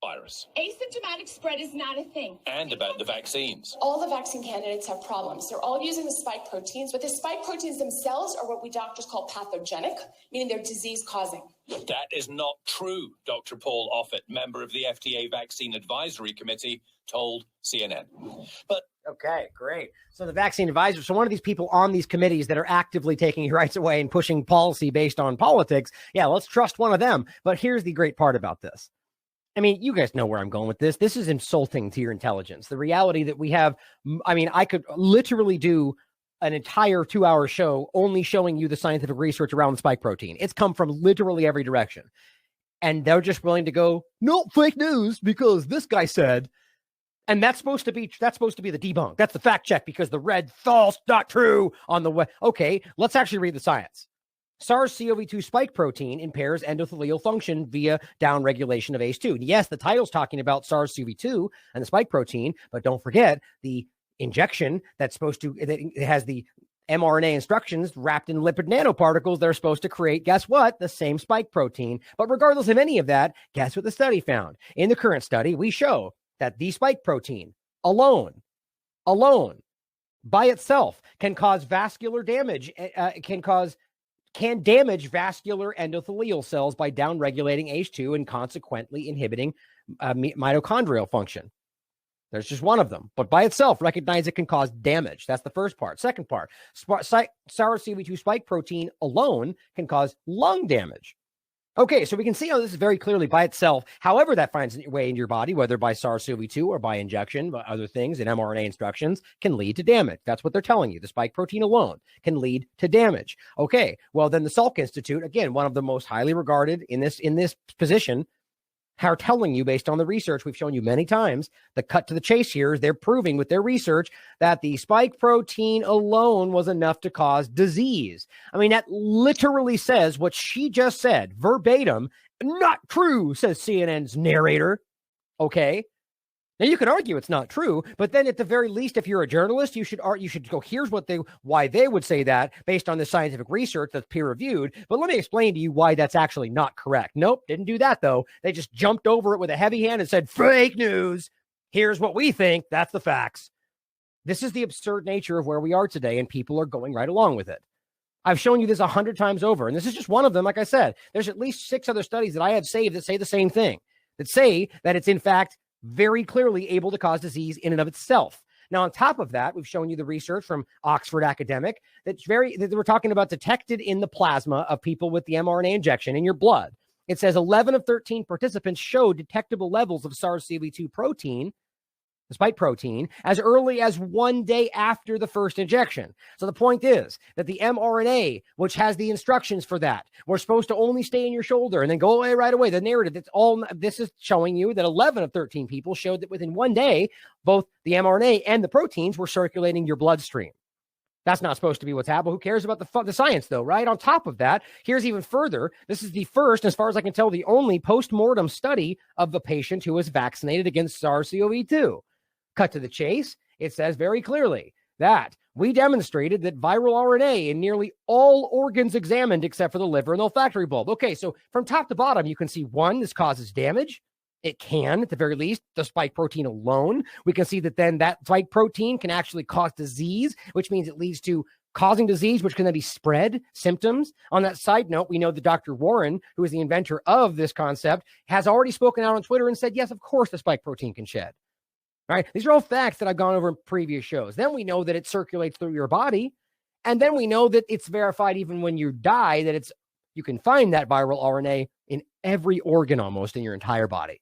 virus. Asymptomatic spread is not a thing. And about the vaccines. All the vaccine candidates have problems. They're all using the spike proteins, but the spike proteins themselves are what we doctors call pathogenic, meaning they're disease-causing. That is not true, Dr. Paul Offit, member of the FDA Vaccine Advisory Committee, told CNN. But okay, great. So the vaccine advisor, so one of these people on these committees that are actively taking your rights away and pushing policy based on politics, yeah, let's trust one of them. But here's the great part about this. I mean, you guys know where I'm going with this. This is insulting to your intelligence. The reality that we have, I mean, I could literally do an entire 2-hour show only showing you the scientific research around the spike protein. It's come from literally every direction. And they're just willing to go, no, fake news, because this guy said, and that's supposed to be the debunk. That's the fact check because the red, false, not true on the way. Okay, let's actually read the science. SARS-CoV-2 spike protein impairs endothelial function via downregulation of ACE2. Yes, the title's talking about SARS-CoV-2 and the spike protein, but don't forget the injection that has the mRNA instructions wrapped in lipid nanoparticles that are supposed to create, guess what? The same spike protein. But regardless of any of that, guess what the study found? In the current study, we show that the spike protein alone, by itself, can cause vascular damage, can damage vascular endothelial cells by downregulating ACE2 and consequently inhibiting mitochondrial function. There's just one of them, but by itself, recognize it can cause damage. That's the first part. Second part, SARS-CoV-2 spike protein alone can cause lung damage. Okay, so we can see how this is very clearly by itself, however that finds its way into your body, whether by SARS-CoV-2 or by injection, but other things and mRNA instructions can lead to damage. That's what they're telling you. The spike protein alone can lead to damage. Okay, well then the Salk Institute, again, one of the most highly regarded in this position, are telling you based on the research we've shown you many times, the cut to the chase here is they're proving with their research that the spike protein alone was enough to cause disease. I mean, that literally says what she just said, verbatim, not true, says CNN's narrator. Okay. Now you could argue it's not true, but then at the very least, if you're a journalist, you should go, here's why they would say that based on the scientific research that's peer reviewed. But let me explain to you why that's actually not correct. Nope, didn't do that though. They just jumped over it with a heavy hand and said, fake news. Here's what we think. That's the facts. This is the absurd nature of where we are today, and people are going right along with it. I've shown you this 100 times over, and this is just one of them. Like I said, there's at least 6 other studies that I have saved that say the same thing, that say that it's in fact very clearly able to cause disease in and of itself. Now, on top of that, we've shown you the research from Oxford Academic that we're talking about detected in the plasma of people with the mRNA injection in your blood. It says 11 of 13 participants showed detectable levels of SARS-CoV-2 protein, the spike protein, as early as 1 day after the first injection. So the point is that the mRNA, which has the instructions for that, we're supposed to only stay in your shoulder and then go away right away. The narrative, this is showing you that 11 of 13 people showed that within 1 day, both the mRNA and the proteins were circulating your bloodstream. That's not supposed to be what's happening. Who cares about the science, though, right? On top of that, here's even further. This is the first, as far as I can tell, the only post-mortem study of the patient who was vaccinated against SARS-CoV-2. Cut to the chase, it says very clearly that we demonstrated that viral RNA in nearly all organs examined except for the liver and the olfactory bulb. Okay, so from top to bottom, you can see, one, this causes damage. It can, at the very least, the spike protein alone. We can see that then that spike protein can actually cause disease, which means it leads to causing disease, which can then be spread symptoms. On that side note, we know that Dr. Warren, who is the inventor of this concept, has already spoken out on Twitter and said, yes, of course, the spike protein can shed. All right, these are all facts that I've gone over in previous shows. Then we know that it circulates through your body. And then we know that it's verified even when you die, that you can find that viral RNA in every organ almost in your entire body.